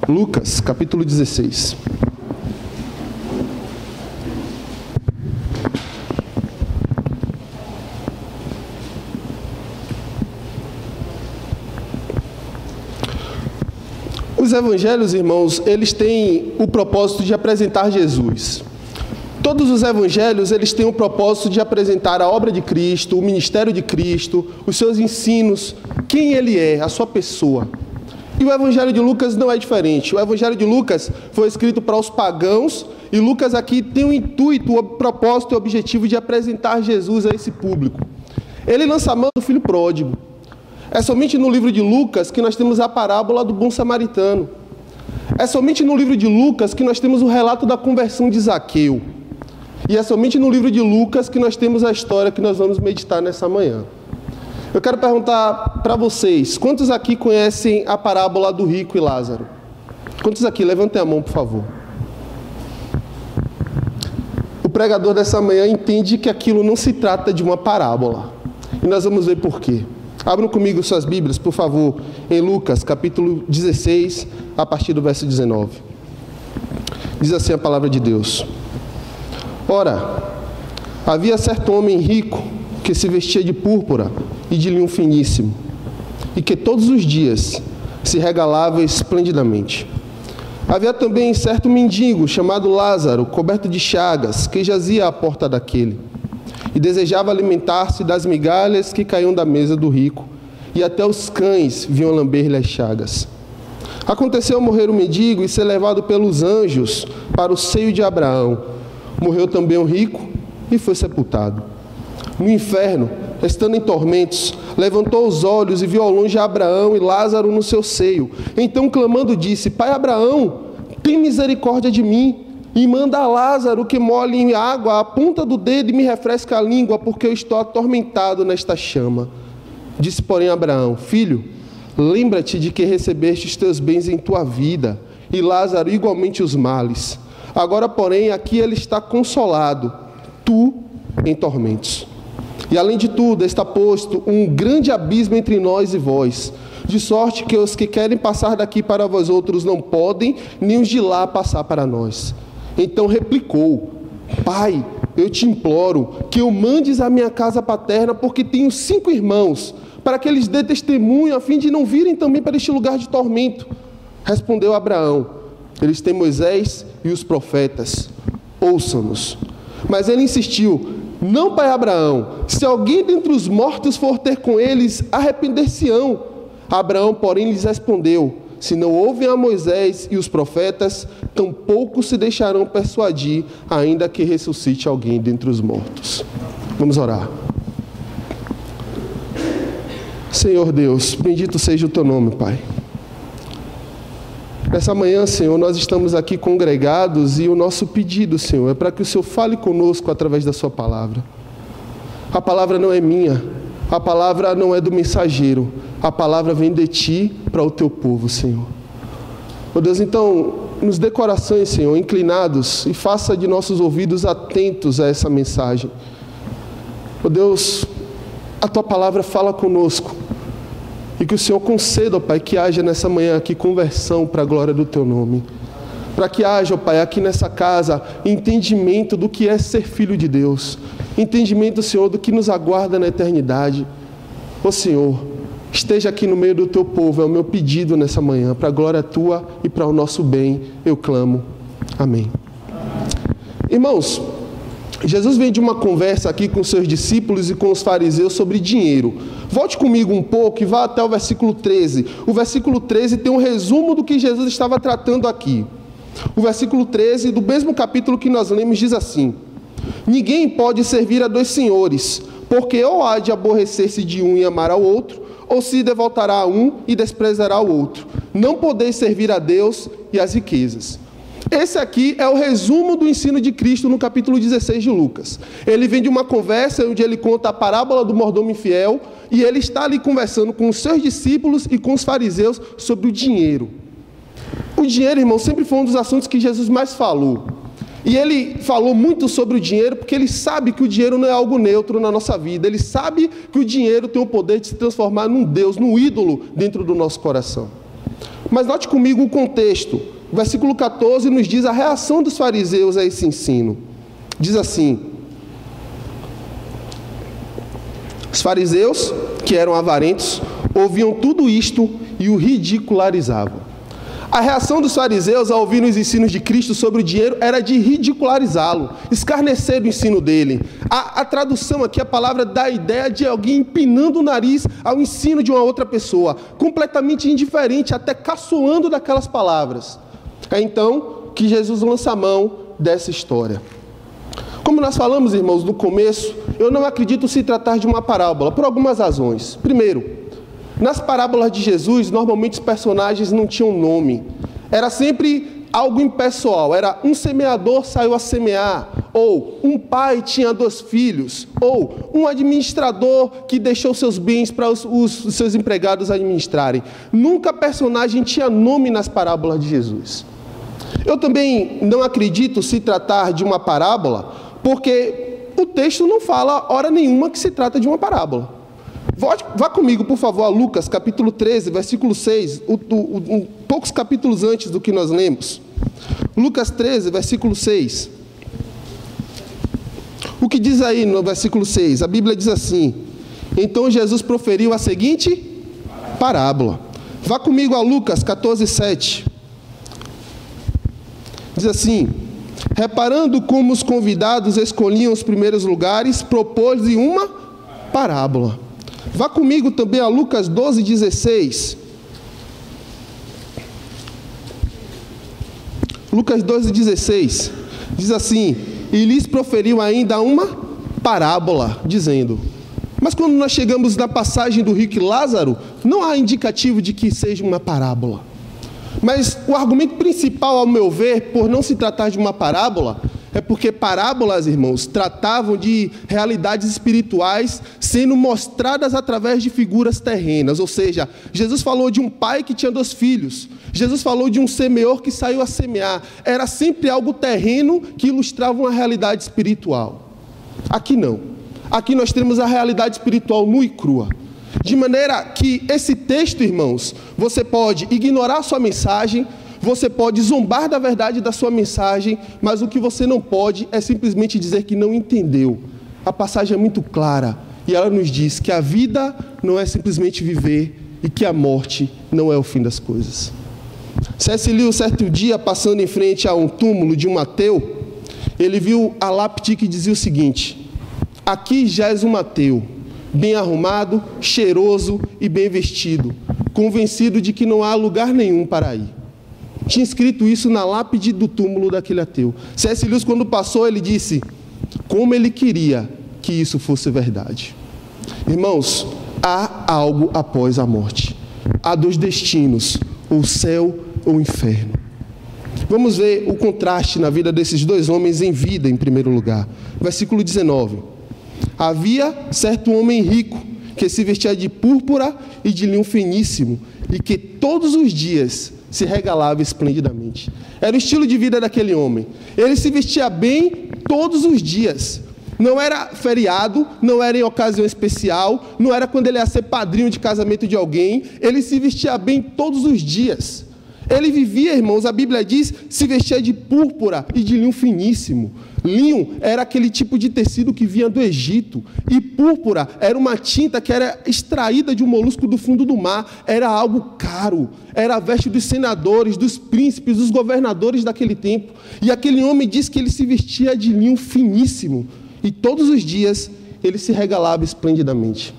Lucas, capítulo 16. Os evangelhos, irmãos, eles têm o propósito de apresentar Jesus. Todos os evangelhos, eles têm o propósito de apresentar a obra de Cristo, o ministério de Cristo, os seus ensinos, quem ele é, a sua pessoa. E o evangelho de Lucas não é diferente. O evangelho de Lucas foi escrito para os pagãos e Lucas aqui tem o intuito, o propósito e o objetivo de apresentar Jesus a esse público. Ele lança a mão do filho pródigo. É somente no livro de Lucas que nós temos a parábola do bom samaritano. É somente no livro de Lucas que nós temos o relato da conversão de Zaqueu. E é somente no livro de Lucas que nós temos a história que nós vamos meditar nessa manhã. Eu quero perguntar para vocês, quantos aqui conhecem a parábola do rico e Lázaro? Quantos aqui? Levantem a mão, por favor. O pregador dessa manhã entende que aquilo não se trata de uma parábola. E nós vamos ver por quê. Abram comigo suas Bíblias, por favor, em Lucas, capítulo 16, a partir do verso 19. Diz assim a palavra de Deus. Ora, havia certo homem rico que se vestia de púrpura e de linho finíssimo, e que todos os dias se regalava esplendidamente. Havia também certo mendigo chamado Lázaro, coberto de chagas, que jazia à porta daquele, e desejava alimentar-se das migalhas que caíam da mesa do rico, e até os cães vinham lamber-lhe as chagas. Aconteceu morrer o mendigo e ser levado pelos anjos para o seio de Abraão. Morreu também o rico e foi sepultado. No inferno, estando em tormentos, levantou os olhos e viu ao longe Abraão e Lázaro no seu seio. Então, clamando, disse: Pai Abraão, tem misericórdia de mim, e manda a Lázaro que molhe em água a ponta do dedo e me refresque a língua, porque eu estou atormentado nesta chama. Disse, porém, Abraão: Filho, lembra-te de que recebeste os teus bens em tua vida, e Lázaro igualmente os males. Agora, porém, aqui ele está consolado, tu em tormentos. E além de tudo, está posto um grande abismo entre nós e vós, de sorte que os que querem passar daqui para vós outros não podem, nem os de lá passar para nós. Então replicou: Pai, eu te imploro que eu mandes à minha casa paterna, porque tenho 5 irmãos, para que eles dê testemunho, a fim de não virem também para este lugar de tormento. Respondeu Abraão: Eles têm Moisés e os profetas, ouçam-nos. Mas ele insistiu: Não, pai Abraão, se alguém dentre os mortos for ter com eles, arrepender-se-ão. Abraão, porém, lhes respondeu: Se não ouvem a Moisés e os profetas, tampouco se deixarão persuadir, ainda que ressuscite alguém dentre os mortos. Vamos orar. Senhor Deus, bendito seja o teu nome, Pai. Nessa manhã, Senhor, nós estamos aqui congregados e o nosso pedido, Senhor, é para que o Senhor fale conosco através da sua palavra. A palavra não é minha, a palavra não é do mensageiro, a palavra vem de ti para o teu povo, Senhor. Ó Deus, então, nos dê corações, Senhor, inclinados e faça de nossos ouvidos atentos a essa mensagem. Ó Deus, a tua palavra fala conosco. E que o Senhor conceda, ó Pai, que haja nessa manhã aqui conversão para a glória do Teu nome. Para que haja, ó Pai, aqui nessa casa, entendimento do que é ser filho de Deus. Entendimento, Senhor, do que nos aguarda na eternidade. Ó Senhor, esteja aqui no meio do Teu povo, é o meu pedido nessa manhã. Para a glória Tua e para o nosso bem, eu clamo. Amém. Irmãos, Jesus vem de uma conversa aqui com seus discípulos e com os fariseus sobre dinheiro. Volte comigo um pouco e vá até o versículo 13. O versículo 13 tem um resumo do que Jesus estava tratando aqui. O versículo 13 do mesmo capítulo que nós lemos diz assim: Ninguém pode servir a 2 senhores, porque ou há de aborrecer-se de um e amar ao outro, ou se devotará a um e desprezará o outro. Não podeis servir a Deus e às riquezas. Esse aqui é o resumo do ensino de Cristo no capítulo 16 de Lucas. Ele vem de uma conversa onde ele conta a parábola do mordomo infiel e ele está ali conversando com os seus discípulos e com os fariseus sobre o dinheiro. O dinheiro, irmão, sempre foi um dos assuntos que Jesus mais falou. E ele falou muito sobre o dinheiro porque ele sabe que o dinheiro não é algo neutro na nossa vida. Ele sabe que o dinheiro tem o poder de se transformar num Deus, num ídolo dentro do nosso coração. Mas note comigo o contexto. O versículo 14 nos diz a reação dos fariseus a esse ensino. Diz assim: os fariseus, que eram avarentos, ouviam tudo isto e o ridicularizavam. A reação dos fariseus ao ouvir os ensinos de Cristo sobre o dinheiro era de ridicularizá-lo, escarnecer do ensino dele. A tradução aqui, a palavra dá a ideia de alguém empinando o nariz ao ensino de uma outra pessoa, completamente indiferente, até caçoando daquelas palavras. É então que Jesus lança a mão dessa história. Como nós falamos, irmãos, no começo, eu não acredito se tratar de uma parábola, por algumas razões. Primeiro, nas parábolas de Jesus, normalmente os personagens não tinham nome. Era sempre algo impessoal. Era um semeador saiu a semear, ou um pai tinha 2 filhos, ou um administrador que deixou seus bens para os seus empregados administrarem. Nunca personagem tinha nome nas parábolas de Jesus. Eu também não acredito se tratar de uma parábola, porque o texto não fala hora nenhuma que se trata de uma parábola. Vá comigo, por favor, a Lucas, capítulo 13, versículo 6, poucos capítulos antes do que nós lemos. Lucas 13, versículo 6. O que diz aí no versículo 6? A Bíblia diz assim: então Jesus proferiu a seguinte parábola. Vá comigo a Lucas 14, 7. Diz assim: reparando como os convidados escolhiam os primeiros lugares, propôs-lhe uma parábola. Vá comigo também a Lucas 12, 16. Lucas 12, 16. Diz assim: e lhes proferiu ainda uma parábola, dizendo... Mas quando nós chegamos na passagem do rico e Lázaro, não há indicativo de que seja uma parábola. Mas o argumento principal, ao meu ver, por não se tratar de uma parábola, é porque parábolas, irmãos, tratavam de realidades espirituais sendo mostradas através de figuras terrenas. Ou seja, Jesus falou de um pai que tinha 2 filhos. Jesus falou de um semeador que saiu a semear. Era sempre algo terreno que ilustrava uma realidade espiritual. Aqui não. Aqui nós temos a realidade espiritual nua e crua. De maneira que esse texto, irmãos, você pode ignorar a sua mensagem, você pode zombar da verdade da sua mensagem, mas o que você não pode é simplesmente dizer que não entendeu. A passagem é muito clara e ela nos diz que a vida não é simplesmente viver e que a morte não é o fim das coisas. C.S. Lewis, certo dia, passando em frente a um túmulo de um ateu, ele viu a lápide que dizia o seguinte: aqui jaz um ateu, bem arrumado, cheiroso e bem vestido, convencido de que não há lugar nenhum para ir. Tinha escrito isso na lápide do túmulo daquele ateu. C.S. Lewis, quando passou, ele disse: como ele queria que isso fosse verdade. Irmãos, há algo após a morte. Há 2 destinos, o céu ou o inferno. Vamos ver o contraste na vida desses 2 homens em vida, em primeiro lugar. Versículo 19. Havia certo homem rico, que se vestia de púrpura e de linho finíssimo, e que todos os dias se regalava esplendidamente. Era o estilo de vida daquele homem. Ele se vestia bem todos os dias. Não era feriado, não era em ocasião especial, não era quando ele ia ser padrinho de casamento de alguém. Ele se vestia bem todos os dias. Ele vivia, irmãos, a Bíblia diz, se vestia de púrpura e de linho finíssimo. Linho era aquele tipo de tecido que vinha do Egito. E púrpura era uma tinta que era extraída de um molusco do fundo do mar. Era algo caro. Era a veste dos senadores, dos príncipes, dos governadores daquele tempo. E aquele homem diz que ele se vestia de linho finíssimo. E todos os dias ele se regalava esplendidamente.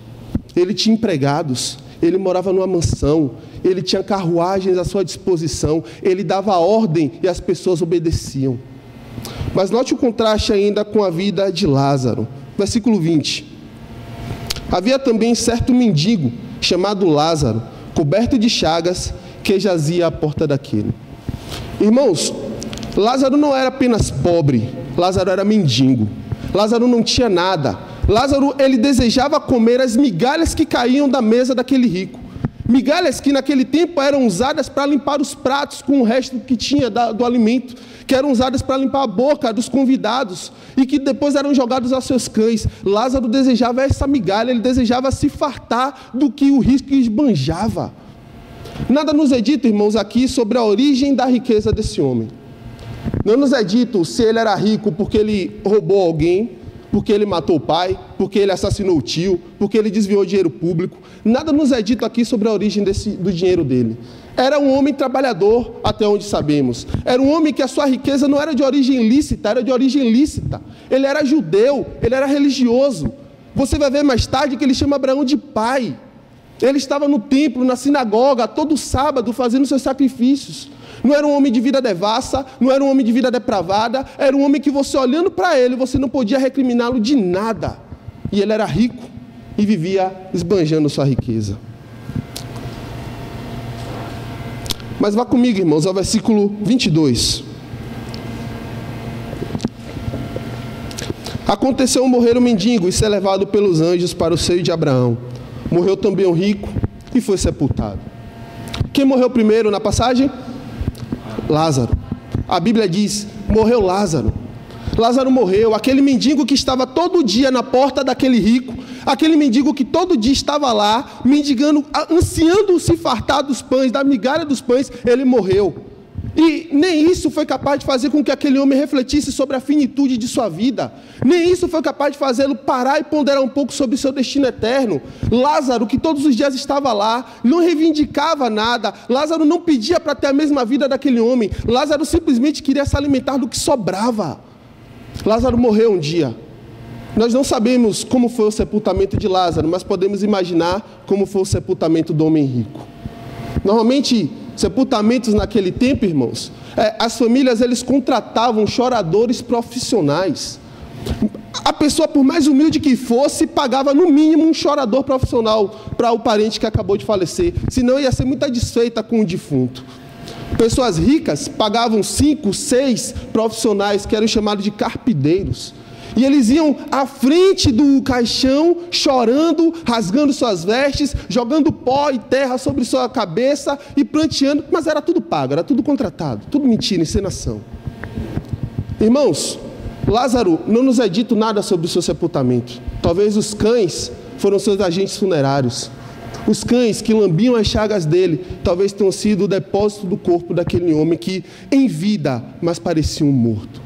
Ele tinha empregados. Ele morava numa mansão, ele tinha carruagens à sua disposição, ele dava ordem e as pessoas obedeciam. Mas note o contraste ainda com a vida de Lázaro. Versículo 20. Havia também certo mendigo, chamado Lázaro, coberto de chagas, que jazia à porta daquele. Irmãos, Lázaro não era apenas pobre, Lázaro era mendigo. Lázaro não tinha nada. Lázaro, ele desejava comer as migalhas que caíam da mesa daquele rico. Migalhas que naquele tempo eram usadas para limpar os pratos com o resto que tinha do alimento, que eram usadas para limpar a boca dos convidados e que depois eram jogados aos seus cães. Lázaro desejava essa migalha, ele desejava se fartar do que o rico esbanjava. Nada nos é dito, irmãos, aqui sobre a origem da riqueza desse homem. Não nos é dito se ele era rico porque ele roubou alguém, porque ele matou o pai, porque ele assassinou o tio, porque ele desviou dinheiro público. Nada nos é dito aqui sobre a origem do dinheiro dele. Era um homem trabalhador, até onde sabemos. Era um homem que a sua riqueza não era de origem lícita, era de origem lícita. Ele era judeu, ele era religioso. Você vai ver mais tarde que ele chama Abraão de pai. Ele estava no templo, na sinagoga, todo sábado, fazendo seus sacrifícios. Não era um homem de vida devassa, não era um homem de vida depravada, era um homem que você olhando para ele, você não podia recriminá-lo de nada. E ele era rico e vivia esbanjando sua riqueza. Mas vá comigo, irmãos, ao versículo 22. Aconteceu morrer um mendigo e ser levado pelos anjos para o seio de Abraão. Morreu também um rico e foi sepultado. Quem morreu primeiro na passagem? Lázaro. A Bíblia diz, morreu Lázaro. Lázaro morreu, aquele mendigo que estava todo dia na porta daquele rico, aquele mendigo que todo dia estava lá, mendigando, ansiando se fartar dos pães, da migalha dos pães, ele morreu. E nem isso foi capaz de fazer com que aquele homem refletisse sobre a finitude de sua vida. Nem isso foi capaz de fazê-lo parar e ponderar um pouco sobre o seu destino eterno. Lázaro, que todos os dias estava lá, não reivindicava nada. Lázaro não pedia para ter a mesma vida daquele homem. Lázaro simplesmente queria se alimentar do que sobrava. Lázaro morreu um dia. Nós não sabemos como foi o sepultamento de Lázaro, mas podemos imaginar como foi o sepultamento do homem rico. Normalmente, sepultamentos naquele tempo, irmãos, as famílias, eles contratavam choradores profissionais. A pessoa, por mais humilde que fosse, pagava no mínimo um chorador profissional para o parente que acabou de falecer, senão ia ser muito desfeita com o defunto. Pessoas ricas pagavam 5, 6 profissionais que eram chamados de carpideiros. E eles iam à frente do caixão, chorando, rasgando suas vestes, jogando pó e terra sobre sua cabeça e pranteando, mas era tudo pago, era tudo contratado, tudo mentira, encenação. Irmãos, Lázaro não nos é dito nada sobre o seu sepultamento. Talvez os cães foram seus agentes funerários. Os cães que lambiam as chagas dele, talvez tenham sido o depósito do corpo daquele homem que, em vida, mas parecia um morto.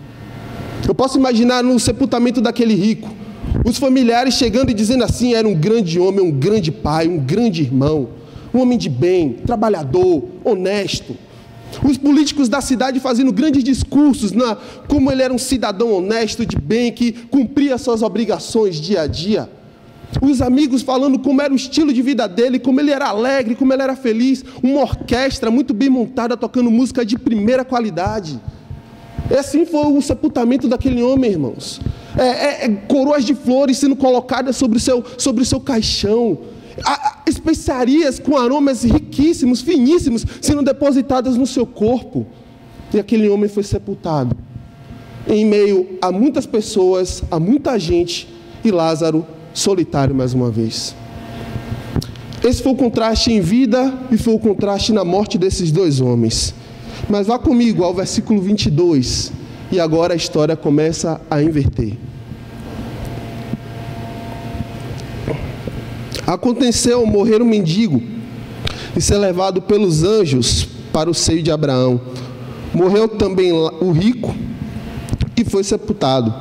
Eu posso imaginar no sepultamento daquele rico, os familiares chegando e dizendo assim, era um grande homem, um grande pai, um grande irmão, um homem de bem, trabalhador, honesto. Os políticos da cidade fazendo grandes discursos, como ele era um cidadão honesto, de bem, que cumpria suas obrigações dia a dia. Os amigos falando como era o estilo de vida dele, como ele era alegre, como ele era feliz. Uma orquestra muito bem montada, tocando música de primeira qualidade. Assim foi o sepultamento daquele homem, irmãos. Coroas de flores sendo colocadas sobre o seu caixão. Especiarias com aromas riquíssimos, finíssimos, sendo depositadas no seu corpo. E aquele homem foi sepultado. Em meio a muitas pessoas, a muita gente, e Lázaro solitário mais uma vez. Esse foi o contraste em vida e foi o contraste na morte desses dois homens. Mas vá comigo ao versículo 22, e agora a história começa a inverter. Aconteceu morrer um mendigo e ser levado pelos anjos para o seio de Abraão. Morreu também o rico e foi sepultado.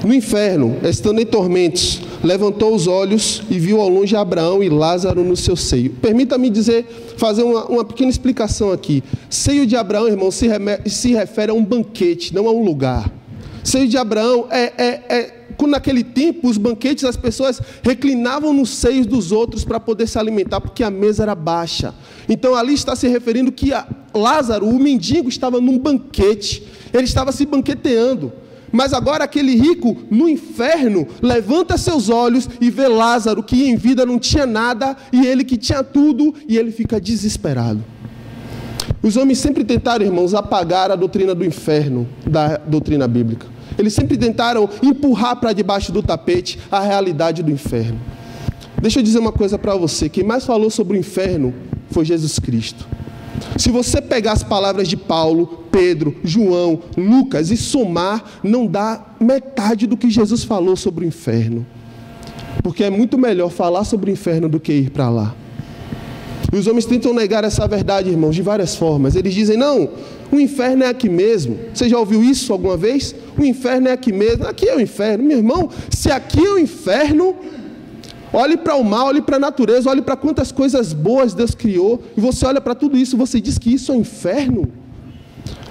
No inferno, estando em tormentos, levantou os olhos e viu ao longe Abraão e Lázaro no seu seio. Permita-me fazer uma pequena explicação aqui. Seio de Abraão, irmão, se refere a um banquete, não a um lugar. Seio de Abraão naquele tempo, os banquetes, as pessoas reclinavam nos seios dos outros para poder se alimentar, porque a mesa era baixa. Então ali está se referindo que Lázaro, o mendigo, estava num banquete, ele estava se banqueteando. Mas agora aquele rico, no inferno, levanta seus olhos e vê Lázaro, que em vida não tinha nada, e ele que tinha tudo, e ele fica desesperado. Os homens sempre tentaram, irmãos, apagar a doutrina do inferno da doutrina bíblica. Eles sempre tentaram empurrar para debaixo do tapete a realidade do inferno. Deixa eu dizer uma coisa para você, quem mais falou sobre o inferno foi Jesus Cristo. Se você pegar as palavras de Paulo, Pedro, João, Lucas e somar, não dá metade do que Jesus falou sobre o inferno. Porque é muito melhor falar sobre o inferno do que ir para lá. E os homens tentam negar essa verdade, irmãos, de várias formas. Eles dizem, não, o inferno é aqui mesmo. Você já ouviu isso alguma vez? O inferno é aqui mesmo. Aqui é o inferno. Meu irmão, se aqui é o inferno, olhe para o mal, olhe para a natureza, olhe para quantas coisas boas Deus criou, e você olha para tudo isso, você diz que isso é o inferno?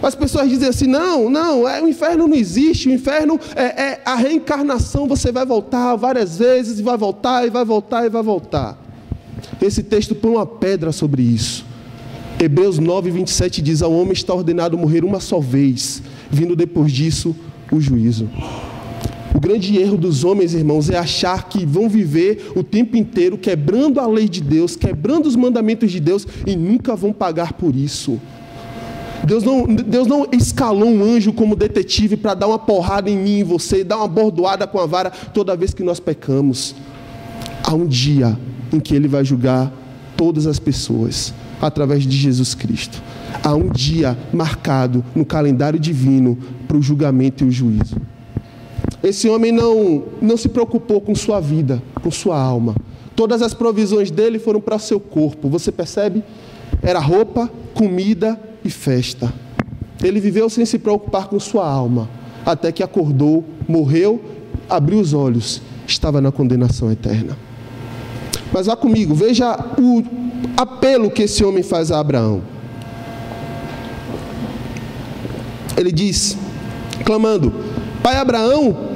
As pessoas dizem assim, não, o inferno não existe, o inferno é a reencarnação, você vai voltar várias vezes, e vai voltar, e vai voltar, e vai voltar. Esse texto põe uma pedra sobre isso. Hebreus 9:27 diz, ao homem está ordenado morrer uma só vez, vindo depois disso o juízo. O grande erro dos homens, irmãos, é achar que vão viver o tempo inteiro quebrando a lei de Deus, quebrando os mandamentos de Deus, e nunca vão pagar por isso. Deus não escalou um anjo como detetive para dar uma porrada em mim e você, dar uma bordoada com a vara toda vez que nós pecamos. Há um dia em que Ele vai julgar todas as pessoas, através de Jesus Cristo. Há um dia marcado no calendário divino para o julgamento e o juízo. Esse homem não se preocupou com sua vida, com sua alma. Todas as provisões dele foram para o seu corpo. Você percebe? Era roupa, comida e festa. Ele viveu sem se preocupar com sua alma, até que acordou, morreu, abriu os olhos, estava na condenação eterna. Mas vá comigo, veja o apelo que esse homem faz a Abraão. Ele diz, clamando, Pai Abraão,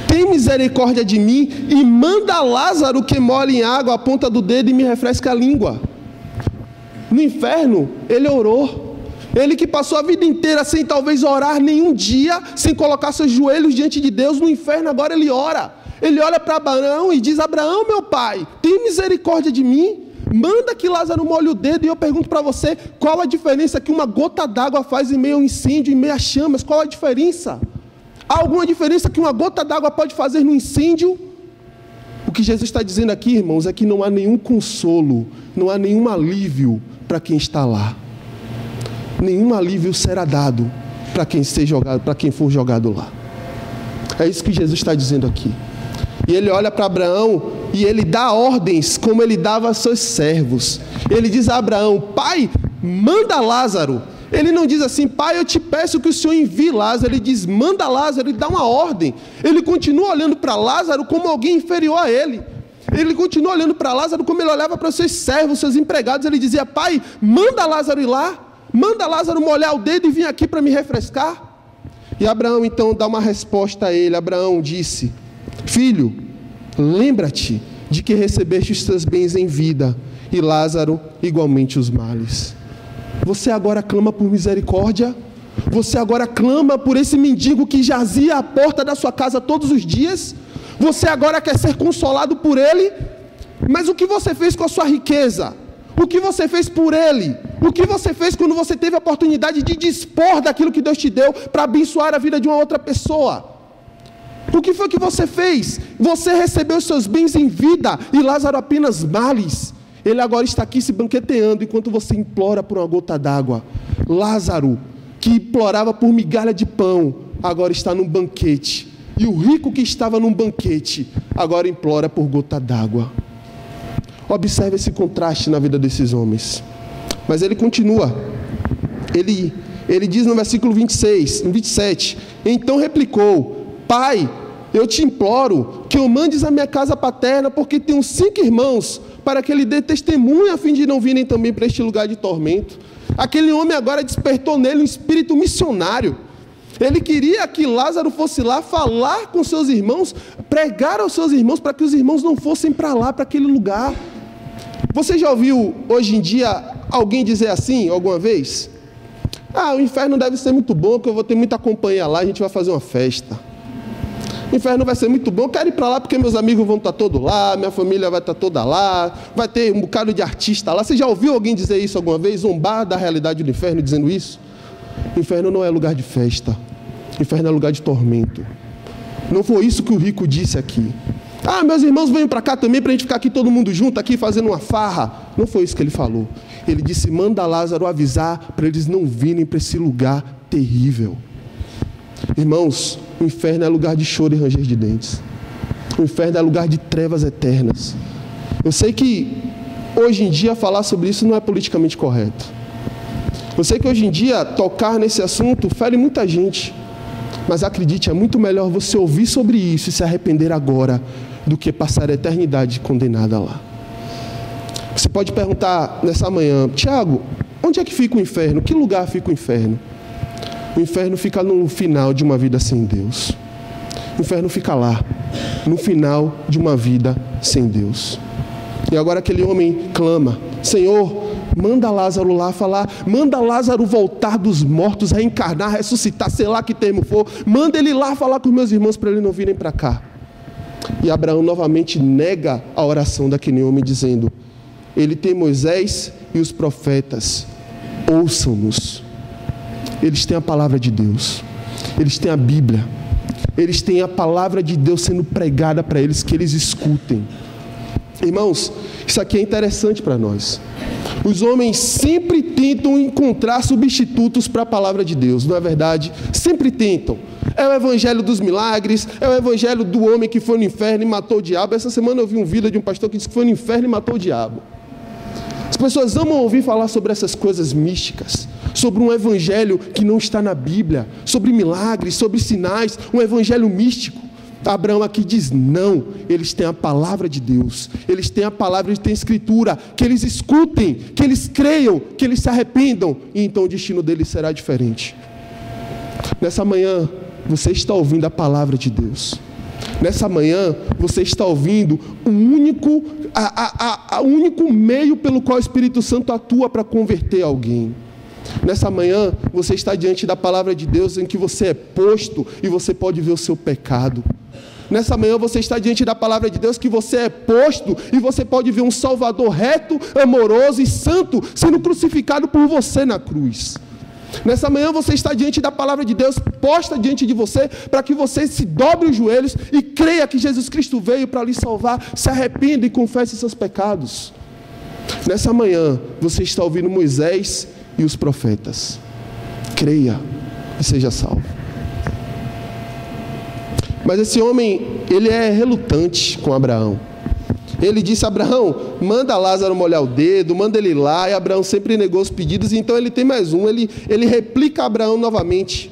tem misericórdia de mim e manda Lázaro que molhe em água a ponta do dedo e me refresque a língua. No inferno, ele orou. Ele que passou a vida inteira sem talvez orar nenhum dia, sem colocar seus joelhos diante de Deus, no inferno agora ele ora. Ele olha para Abraão e diz, Abraão, meu pai, tem misericórdia de mim? Manda que Lázaro molhe o dedo. E eu pergunto para você, qual a diferença que uma gota d'água faz em meio ao incêndio, em meio a chamas? Qual a diferença? Há alguma diferença que uma gota d'água pode fazer no incêndio? O que Jesus está dizendo aqui, irmãos, é que não há nenhum consolo, não há nenhum alívio para quem está lá. Nenhum alívio será dado para quem for jogado lá. É isso que Jesus está dizendo aqui. E ele olha para Abraão e ele dá ordens como ele dava a seus servos. Ele diz a Abraão, pai, manda Lázaro. Ele não diz assim, pai, eu te peço que o Senhor envie Lázaro. Ele diz, manda Lázaro, ele dá uma ordem. Ele continua olhando para Lázaro como alguém inferior a ele. Ele continua olhando para Lázaro como ele olhava para os seus servos, seus empregados. Ele dizia, pai, manda Lázaro ir lá. Manda Lázaro molhar o dedo e vir aqui para me refrescar. E Abraão então dá uma resposta a ele. Abraão disse, filho, lembra-te de que recebeste os teus bens em vida, e Lázaro igualmente os males. Você agora clama por misericórdia? Você agora clama por esse mendigo que jazia à porta da sua casa todos os dias? Você agora quer ser consolado por ele? Mas o que você fez com a sua riqueza? O que você fez por ele? O que você fez quando você teve a oportunidade de dispor daquilo que Deus te deu para abençoar a vida de uma outra pessoa? O que foi que você fez? Você recebeu os seus bens em vida e Lázaro apenas males. Ele agora está aqui se banqueteando enquanto você implora por uma gota d'água. Lázaro, que implorava por migalha de pão, agora está num banquete. E o rico que estava num banquete, agora implora por gota d'água. Observe esse contraste na vida desses homens. Mas ele continua. Ele diz no versículo 27, então replicou, pai, eu te imploro que eu mandes a minha casa paterna, porque tenho 5 irmãos, para que ele dê testemunho, a fim de não virem também para este lugar de tormento. Aquele homem agora despertou nele um espírito missionário. Ele queria que Lázaro fosse lá falar com seus irmãos, pregar aos seus irmãos, para que os irmãos não fossem para lá, para aquele lugar. Você já ouviu hoje em dia alguém dizer assim, alguma vez? O inferno deve ser muito bom, porque eu vou ter muita companhia lá, a gente vai fazer uma festa. O inferno vai ser muito bom, eu quero ir para lá porque meus amigos vão estar todos lá, minha família vai estar toda lá, vai ter um bocado de artista lá. Você já ouviu alguém dizer isso alguma vez? Zombar da realidade do inferno dizendo isso? O inferno não é lugar de festa, o inferno é lugar de tormento. Não foi isso que o rico disse aqui. Meus irmãos venham para cá também para a gente ficar aqui todo mundo junto, aqui fazendo uma farra. Não foi isso que ele falou. Ele disse, manda Lázaro avisar para eles não virem para esse lugar terrível. Irmãos, o inferno é lugar de choro e ranger de dentes. O inferno é lugar de trevas eternas. Eu sei que hoje em dia falar sobre isso não é politicamente correto. Eu sei que hoje em dia tocar nesse assunto fere muita gente, mas acredite, é muito melhor você ouvir sobre isso e se arrepender agora do que passar a eternidade condenada lá. Você pode perguntar nessa manhã: Tiago, onde é que fica o inferno? Que lugar fica o inferno? O inferno fica no final de uma vida sem Deus. O inferno fica lá, no final de uma vida sem Deus. E agora aquele homem clama: Senhor, manda Lázaro lá falar, manda Lázaro voltar dos mortos, reencarnar, ressuscitar, sei lá que termo for, manda ele lá falar com os meus irmãos para eles não virem para cá. E Abraão novamente nega a oração daquele homem, dizendo: ele tem Moisés e os profetas, ouçam-nos. Eles têm a palavra de Deus, eles têm a Bíblia, eles têm a palavra de Deus sendo pregada para eles, que eles escutem. Irmãos, isso aqui é interessante para nós. Os homens sempre tentam encontrar substitutos para a palavra de Deus, não é verdade? Sempre tentam. É o evangelho dos milagres, é o evangelho do homem que foi no inferno e matou o diabo. Essa semana eu vi um vídeo de um pastor que disse que foi no inferno e matou o diabo. As pessoas amam ouvir falar sobre essas coisas místicas, sobre um evangelho que não está na Bíblia, sobre milagres, sobre sinais, um evangelho místico. Abraão aqui diz: não, eles têm a palavra de Deus, eles têm a palavra, eles têm a escritura, que eles escutem, que eles creiam, que eles se arrependam, e então o destino deles será diferente. Nessa manhã, você está ouvindo a palavra de Deus. Nessa manhã, você está ouvindo o único meio pelo qual o Espírito Santo atua para converter alguém. Nessa manhã, você está diante da palavra de Deus, em que você é posto e você pode ver o seu pecado. Nessa manhã, você está diante da palavra de Deus, que você é posto e você pode ver um Salvador reto, amoroso e santo sendo crucificado por você na cruz. Nessa manhã você está diante da palavra de Deus, posta diante de você, para que você se dobre os joelhos e creia que Jesus Cristo veio para lhe salvar, se arrependa e confesse seus pecados. Nessa manhã você está ouvindo Moisés e os profetas. Creia e seja salvo. Mas esse homem, ele é relutante com Abraão. Ele disse: Abraão, manda Lázaro molhar o dedo, manda ele lá. E Abraão sempre negou os pedidos, então ele tem mais um. Ele replica a Abraão novamente.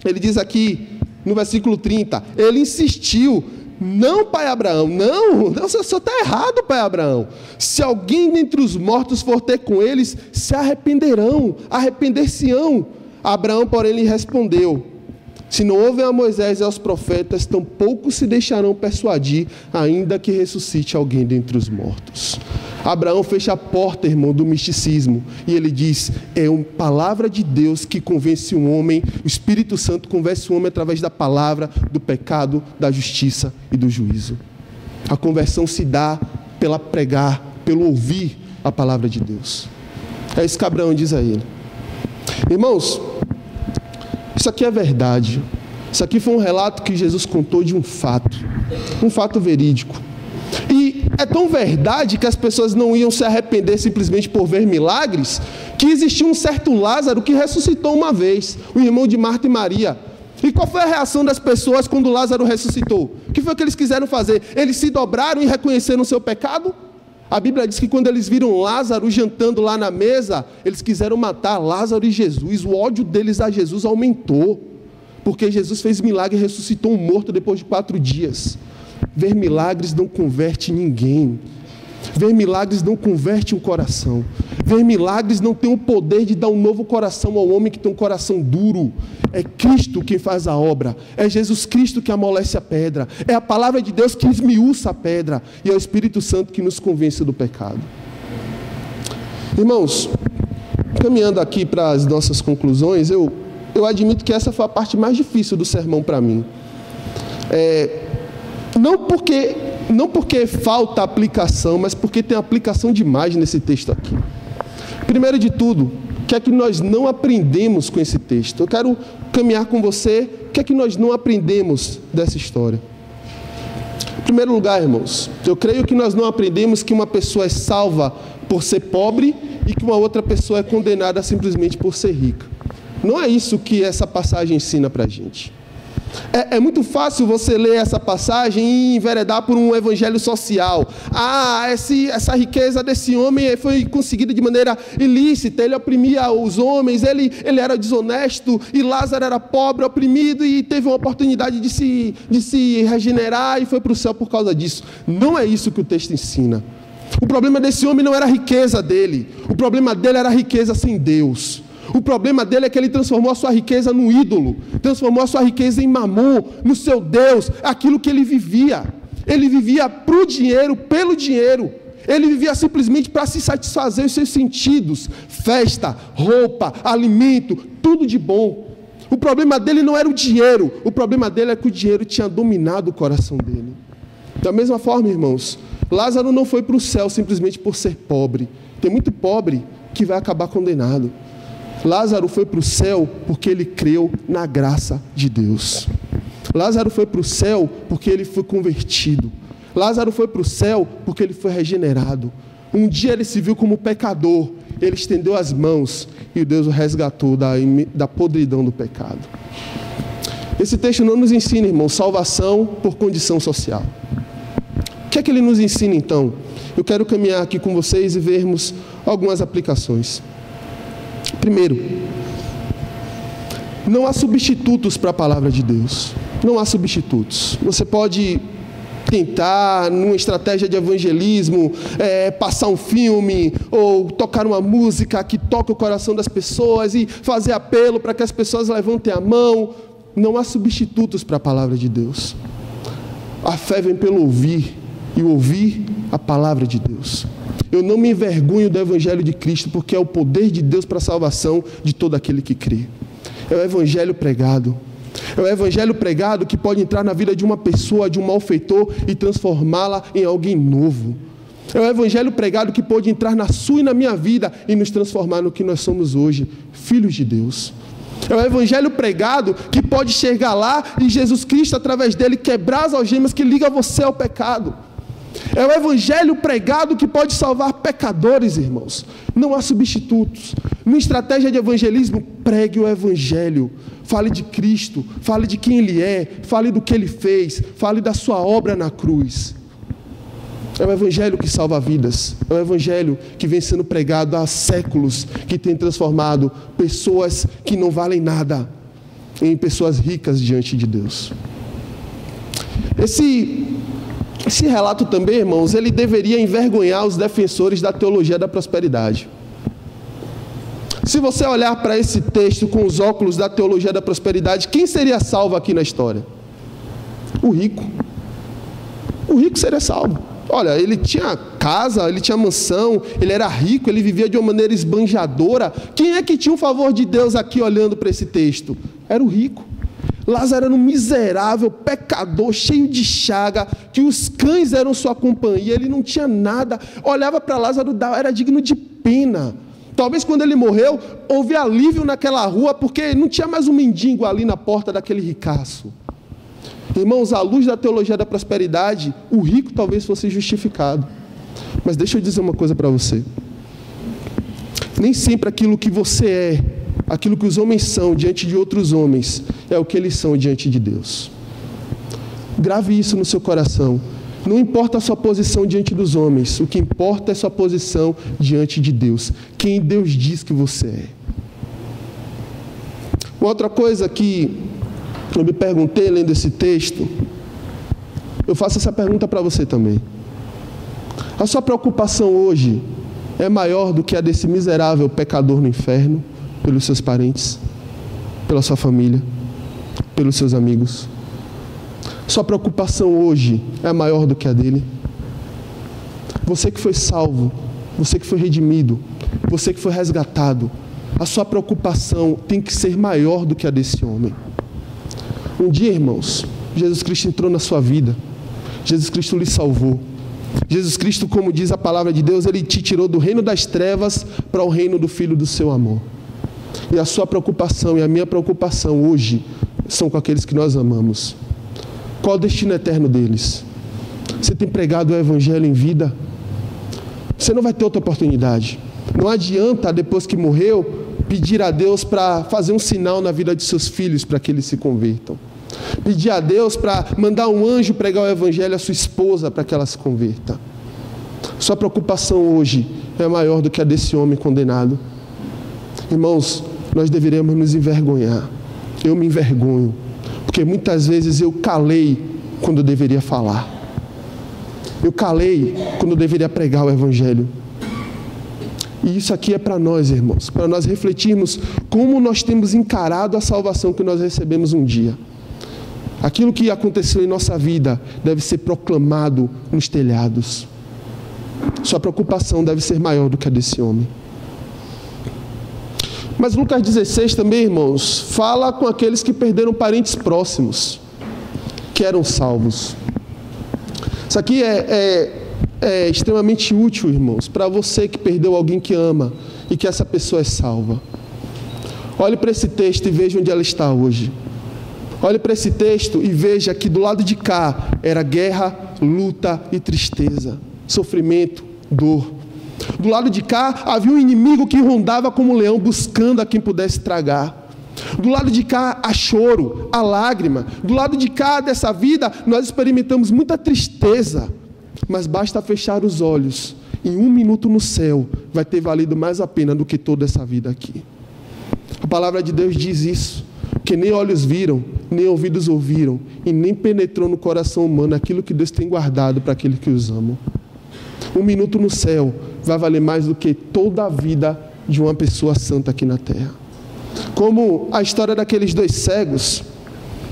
Ele diz aqui, no versículo 30, ele insistiu: não, pai Abraão, não, você só está errado, pai Abraão. Se alguém dentre os mortos for ter com eles, se arrependerão, arrepender-se-ão. Abraão, porém, lhe respondeu: se não ouvem a Moisés e aos profetas, tampouco se deixarão persuadir, ainda que ressuscite alguém dentre os mortos. Abraão fecha a porta, irmão, do misticismo, e ele diz: é uma palavra de Deus que convence um homem, o Espírito Santo convence um homem através da palavra, do pecado, da justiça e do juízo. A conversão se dá pela pregar, pelo ouvir a palavra de Deus. É isso que Abraão diz a ele. Irmãos, isso aqui é verdade. Isso aqui foi um relato que Jesus contou de um fato verídico. E é tão verdade que as pessoas não iam se arrepender simplesmente por ver milagres, que existia um certo Lázaro que ressuscitou uma vez, o irmão de Marta e Maria. E qual foi a reação das pessoas quando Lázaro ressuscitou? O que foi que eles quiseram fazer? Eles se dobraram e reconheceram o seu pecado? A Bíblia diz que quando eles viram Lázaro jantando lá na mesa, eles quiseram matar Lázaro e Jesus. O ódio deles a Jesus aumentou, porque Jesus fez milagre e ressuscitou um morto depois de 4 dias. Ver milagres não converte ninguém. Ver milagres não converte um coração. Ver milagres não tem o poder de dar um novo coração ao homem que tem um coração duro. É Cristo quem faz a obra. É Jesus Cristo que amolece a pedra. É a palavra de Deus que esmiuça a pedra. E é o Espírito Santo que nos convence do pecado. Irmãos, caminhando aqui para as nossas conclusões, eu admito que essa foi a parte mais difícil do sermão para mim. Não porque falta aplicação, mas porque tem aplicação demais nesse texto aqui. Primeiro de tudo, o que é que nós não aprendemos com esse texto? Eu quero caminhar com você, o que é que nós não aprendemos dessa história? Em primeiro lugar, irmãos, eu creio que nós não aprendemos que uma pessoa é salva por ser pobre e que uma outra pessoa é condenada simplesmente por ser rica. Não é isso que essa passagem ensina para a gente. É muito fácil você ler essa passagem e enveredar por um evangelho social. Essa riqueza desse homem foi conseguida de maneira ilícita, ele oprimia os homens, ele era desonesto, e Lázaro era pobre, oprimido, e teve uma oportunidade de se regenerar e foi para o céu por causa disso. Não é isso que o texto ensina. O problema desse homem não era a riqueza dele, o problema dele era a riqueza sem Deus. O problema dele é que ele transformou a sua riqueza no ídolo, transformou a sua riqueza em mamon, no seu Deus, aquilo que ele vivia. Ele vivia para o dinheiro, pelo dinheiro. Ele vivia simplesmente para se satisfazer os seus sentidos, festa, roupa, alimento, tudo de bom. O problema dele não era o dinheiro, o problema dele é que o dinheiro tinha dominado o coração dele. Da mesma forma, irmãos, Lázaro não foi para o céu simplesmente por ser pobre. Tem muito pobre que vai acabar condenado. Lázaro foi para o céu porque ele creu na graça de Deus. Lázaro foi para o céu porque ele foi convertido. Lázaro foi para o céu porque ele foi regenerado. Um dia ele se viu como pecador, ele estendeu as mãos e Deus o resgatou da podridão do pecado. Esse texto não nos ensina, irmão, salvação por condição social. O que é que ele nos ensina então? Eu quero caminhar aqui com vocês e vermos algumas aplicações. Primeiro, não há substitutos para a palavra de Deus. Não há substitutos. Você pode tentar, numa estratégia de evangelismo, passar um filme ou tocar uma música que toque o coração das pessoas e fazer apelo para que as pessoas levantem a mão. Não há substitutos para a palavra de Deus. A fé vem pelo ouvir, e ouvir a palavra de Deus. Eu não me envergonho do evangelho de Cristo, porque é o poder de Deus para a salvação de todo aquele que crê. É o evangelho pregado. É o evangelho pregado que pode entrar na vida de uma pessoa, de um malfeitor, e transformá-la em alguém novo. É o evangelho pregado que pode entrar na sua e na minha vida e nos transformar no que nós somos hoje, filhos de Deus. É o evangelho pregado que pode chegar lá e Jesus Cristo, através dele, quebrar as algemas que ligam você ao pecado. É o evangelho pregado que pode salvar pecadores, irmãos. Não há substitutos. Numa estratégia de evangelismo, pregue o evangelho. Fale de Cristo, fale de quem Ele é, fale do que Ele fez, fale da sua obra na cruz. É o evangelho que salva vidas. É o evangelho que vem sendo pregado há séculos, que tem transformado pessoas que não valem nada em pessoas ricas diante de Deus. Esse relato também, irmãos, ele deveria envergonhar os defensores da teologia da prosperidade. Se você olhar para esse texto com os óculos da teologia da prosperidade, quem seria salvo aqui na história? O rico. O rico seria salvo. Olha, ele tinha casa, ele tinha mansão, ele era rico, ele vivia de uma maneira esbanjadora. Quem é que tinha o favor de Deus aqui olhando para esse texto? Era o rico. Lázaro era um miserável, pecador, cheio de chaga, que os cães eram sua companhia, ele não tinha nada. Olhava para Lázaro, era digno de pena. Talvez quando ele morreu, houve alívio naquela rua, porque não tinha mais um mendigo ali na porta daquele ricaço. Irmãos, à luz da teologia da prosperidade, o rico talvez fosse justificado. Mas deixa eu dizer uma coisa para você. Nem sempre aquilo que você é, aquilo que os homens são diante de outros homens, é o que eles são diante de Deus. Grave isso no seu coração. Não importa a sua posição diante dos homens, o que importa é a sua posição diante de Deus. Quem Deus diz que você é. Uma outra coisa que eu me perguntei lendo esse texto, eu faço essa pergunta para você também. A sua preocupação hoje é maior do que a desse miserável pecador no inferno, pelos seus parentes, pela sua família, pelos seus amigos? Sua preocupação hoje é maior do que a dele? Você que foi salvo, você que foi redimido, você que foi resgatado, a sua preocupação tem que ser maior do que a desse homem. Um dia, irmãos, Jesus Cristo entrou na sua vida, Jesus Cristo lhe salvou. Jesus Cristo, como diz a palavra de Deus, Ele te tirou do reino das trevas para o reino do Filho do seu amor. E a sua preocupação e a minha preocupação hoje são com aqueles que nós amamos. Qual o destino eterno deles? Você tem pregado o Evangelho em vida? Você não vai ter outra oportunidade. Não adianta, depois que morreu, pedir a Deus para fazer um sinal na vida de seus filhos para que eles se convertam. Pedir a Deus para mandar um anjo pregar o evangelho à sua esposa para que ela se converta. Sua preocupação hoje é maior do que a desse homem condenado. Irmãos, nós deveríamos nos envergonhar. Eu me envergonho, porque muitas vezes eu calei quando eu deveria falar. Eu calei quando eu deveria pregar o evangelho. E isso aqui é para nós, irmãos, para nós refletirmos como nós temos encarado a salvação que nós recebemos um dia. Aquilo que aconteceu em nossa vida deve ser proclamado nos telhados. Sua preocupação deve ser maior do que a desse homem. Mas Lucas 16 também, irmãos, fala com aqueles que perderam parentes próximos, que eram salvos. Isso aqui é extremamente útil, irmãos, para você que perdeu alguém que ama e que essa pessoa é salva. Olhe para esse texto e veja onde ela está hoje. Olhe para esse texto e veja que do lado de cá era guerra, luta e tristeza, sofrimento, dor. Do lado de cá havia um inimigo que rondava como um leão buscando a quem pudesse tragar. Do lado de cá há choro, há lágrima. Do lado de cá dessa vida nós experimentamos muita tristeza. Mas basta fechar os olhos. Em 1 minuto no céu vai ter valido mais a pena do que toda essa vida aqui. A palavra de Deus diz isso. Que nem olhos viram, nem ouvidos ouviram, e nem penetrou no coração humano aquilo que Deus tem guardado para aqueles que os amam. 1 minuto no céu vai valer mais do que toda a vida de uma pessoa santa aqui na terra. Como a história daqueles 2 cegos,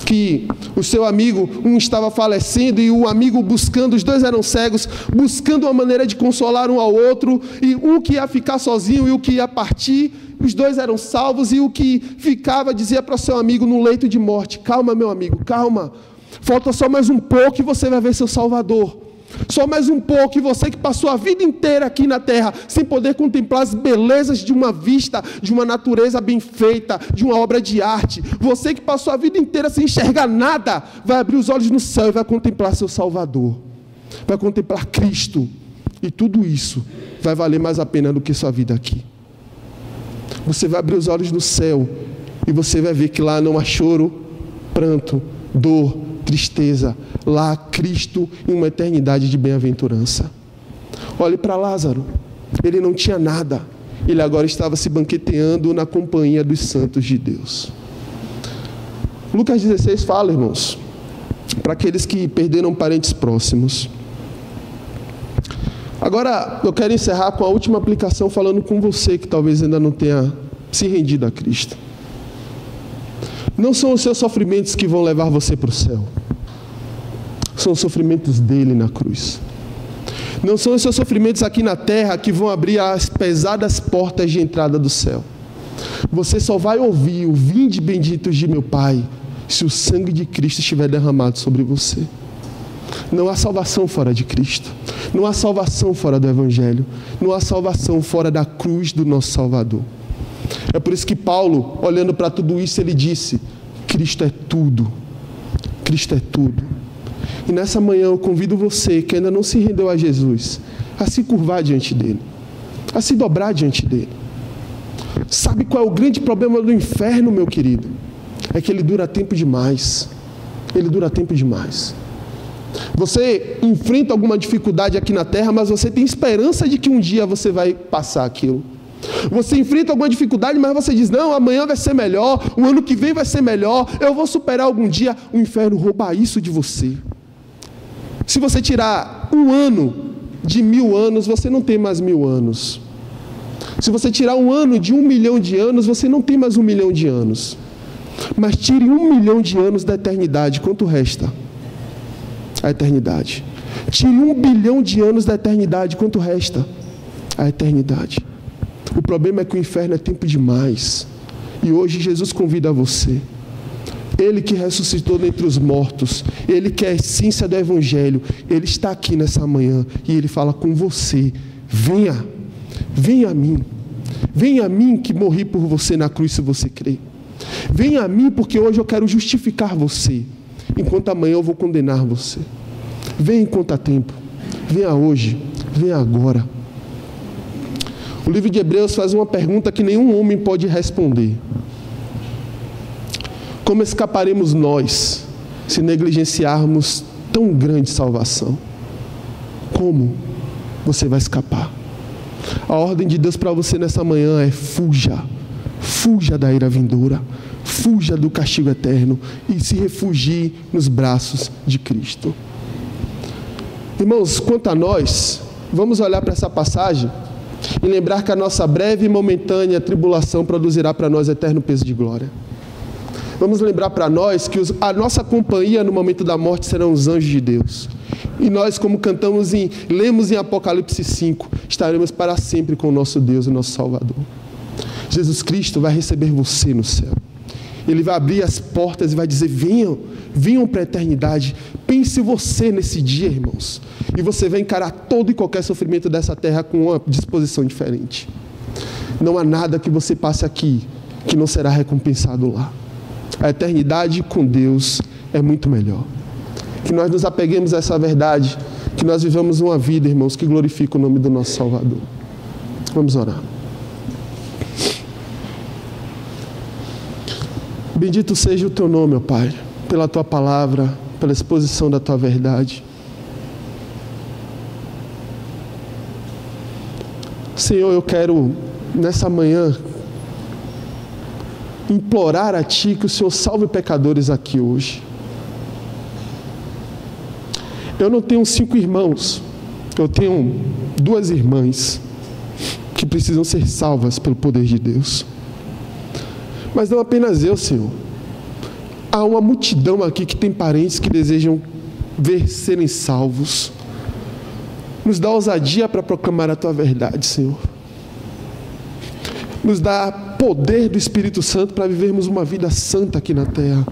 que o seu amigo, um estava falecendo e o amigo buscando, os 2 eram cegos, buscando uma maneira de consolar um ao outro, e um que ia ficar sozinho e o que ia partir, os 2 eram salvos, e o que ficava dizia para o seu amigo no leito de morte: calma, meu amigo, calma, falta só mais um pouco e você vai ver seu Salvador. Só mais um pouco, e você que passou a vida inteira aqui na terra sem poder contemplar as belezas de uma vista, de uma natureza bem feita, de uma obra de arte, você que passou a vida inteira sem enxergar nada, vai abrir os olhos no céu e vai contemplar seu Salvador, vai contemplar Cristo, e tudo isso vai valer mais a pena do que sua vida aqui. Você vai abrir os olhos no céu e você vai ver que lá não há choro, pranto, dor, tristeza. Lá há Cristo em uma eternidade de bem-aventurança. Olhe para Lázaro. Ele não tinha nada. Ele agora estava se banqueteando na companhia dos santos de Deus. Lucas 16 fala, irmãos, para aqueles que perderam parentes próximos. Agora, eu quero encerrar com a última aplicação, falando com você que talvez ainda não tenha se rendido a Cristo. Não são os seus sofrimentos que vão levar você para o céu. São os sofrimentos dele na cruz. Não são os seus sofrimentos aqui na terra que vão abrir as pesadas portas de entrada do céu. Você só vai ouvir o vinde benditos de meu Pai se o sangue de Cristo estiver derramado sobre você. Não há salvação fora de Cristo. Não há salvação fora do Evangelho. Não há salvação fora da cruz do nosso Salvador. É por isso que Paulo, olhando para tudo isso, ele disse: Cristo é tudo. Cristo é tudo. E nessa manhã eu convido você que ainda não se rendeu a Jesus a se curvar diante dele, a se dobrar diante dele. Sabe qual é o grande problema do inferno, meu querido? É que ele dura tempo demais. Ele dura tempo demais. Você enfrenta alguma dificuldade aqui na terra, mas você tem esperança de que um dia você vai passar aquilo. Você enfrenta alguma dificuldade, mas você diz: não, amanhã vai ser melhor, o ano que vem vai ser melhor, eu vou superar algum dia. O inferno rouba isso de você. Se você tirar 1 ano de 1000 anos, você não tem mais 1000 anos. Se você tirar 1 ano de 1 milhão de anos, você não tem mais 1 milhão de anos. Mas tire 1 milhão de anos da eternidade, quanto resta? A eternidade. Tire 1 bilhão de anos da eternidade, quanto resta? A eternidade. O problema é que o inferno é tempo demais. E hoje Jesus convida você. Ele que ressuscitou dentre os mortos, Ele que é a essência do Evangelho, Ele está aqui nessa manhã e Ele fala com você: venha, venha a mim. Venha a mim que morri por você na cruz, se você crê. Venha a mim porque hoje eu quero justificar você, enquanto amanhã eu vou condenar você. Venha enquanto há tempo. Venha hoje, venha agora. O livro de Hebreus faz uma pergunta que nenhum homem pode responder: como escaparemos nós se negligenciarmos tão grande salvação? Como você vai escapar? A ordem de Deus para você nessa manhã é: fuja. Fuja da ira vindoura. Fuja do castigo eterno e se refugie nos braços de Cristo. Irmãos, quanto a nós, vamos olhar para essa passagem e lembrar que a nossa breve e momentânea tribulação produzirá para nós eterno peso de glória. Vamos lembrar para nós que a nossa companhia no momento da morte serão os anjos de Deus. E nós, como lemos em Apocalipse 5, estaremos para sempre com o nosso Deus e nosso Salvador. Jesus Cristo vai receber você no céu. Ele vai abrir as portas e vai dizer: venham para a eternidade. Pense você nesse dia, irmãos. E você vai encarar todo e qualquer sofrimento dessa terra com uma disposição diferente. Não há nada que você passe aqui que não será recompensado lá. A eternidade com Deus é muito melhor. Que nós nos apeguemos a essa verdade, que nós vivamos uma vida, irmãos, que glorifica o nome do nosso Salvador. Vamos orar. Bendito seja o teu nome, ó Pai, pela tua palavra, pela exposição da tua verdade. Senhor, eu quero nessa manhã implorar a Ti que o Senhor salve pecadores aqui hoje. Eu não tenho 5 irmãos, eu tenho 2 irmãs que precisam ser salvas pelo poder de Deus. Mas não apenas eu, Senhor. Há uma multidão aqui que tem parentes que desejam ver serem salvos. Nos dá ousadia para proclamar a Tua verdade, Senhor. Nos dá poder do Espírito Santo para vivermos uma vida santa aqui na terra.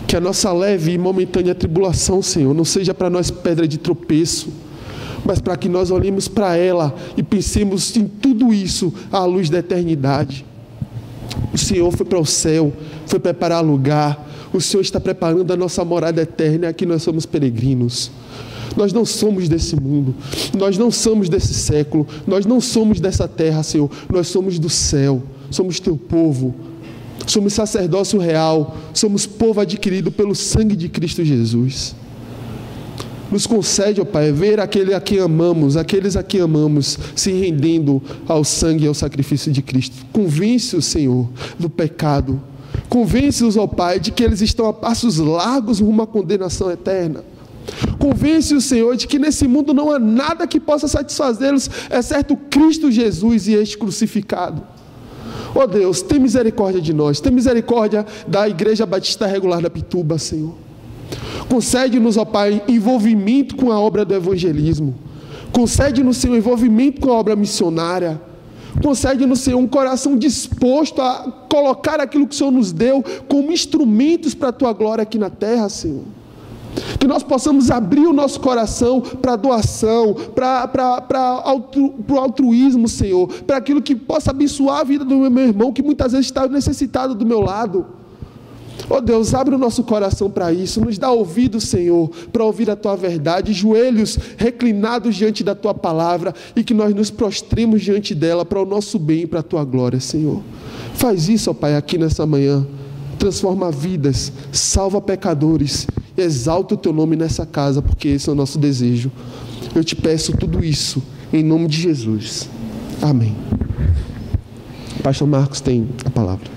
Que a nossa leve e momentânea tribulação, Senhor, não seja para nós pedra de tropeço, mas para que nós olhemos para ela e pensemos em tudo isso à luz da eternidade. O Senhor foi para o céu, foi preparar lugar. O Senhor está preparando a nossa morada eterna, e aqui nós somos peregrinos. Nós não somos desse mundo, nós não somos desse século, nós não somos dessa terra, Senhor. Nós somos do céu, somos Teu povo, somos sacerdócio real, somos povo adquirido pelo sangue de Cristo Jesus. Nos concede, ó Pai, ver aqueles a quem amamos, se rendendo ao sangue e ao sacrifício de Cristo. Convence-os, Senhor, do pecado. Convence-os, ó Pai, de que eles estão a passos largos rumo à condenação eterna. Convence-os, Senhor, de que nesse mundo não há nada que possa satisfazê-los, exceto Cristo Jesus e este crucificado. Ó Deus, tem misericórdia de nós, tem misericórdia da Igreja Batista Regular da Pituba, Senhor. Concede-nos, ó Pai, envolvimento com a obra do evangelismo. Concede-nos, Senhor, envolvimento com a obra missionária. Concede-nos, Senhor, um coração disposto a colocar aquilo que o Senhor nos deu como instrumentos para a Tua glória aqui na terra, Senhor. Que nós possamos abrir o nosso coração para a doação, para o altruísmo, Senhor, para aquilo que possa abençoar a vida do meu irmão, que muitas vezes está necessitado do meu lado. Oh Deus, abre o nosso coração para isso, nos dá ouvido, Senhor, para ouvir a Tua verdade, joelhos reclinados diante da Tua palavra, e que nós nos prostremos diante dela para o nosso bem e para a Tua glória, Senhor. Faz isso, ó Pai, aqui nessa manhã, transforma vidas, salva pecadores, exalta o Teu nome nessa casa, porque esse é o nosso desejo. Eu te peço tudo isso, em nome de Jesus. Amém. Pastor Marcos tem a palavra.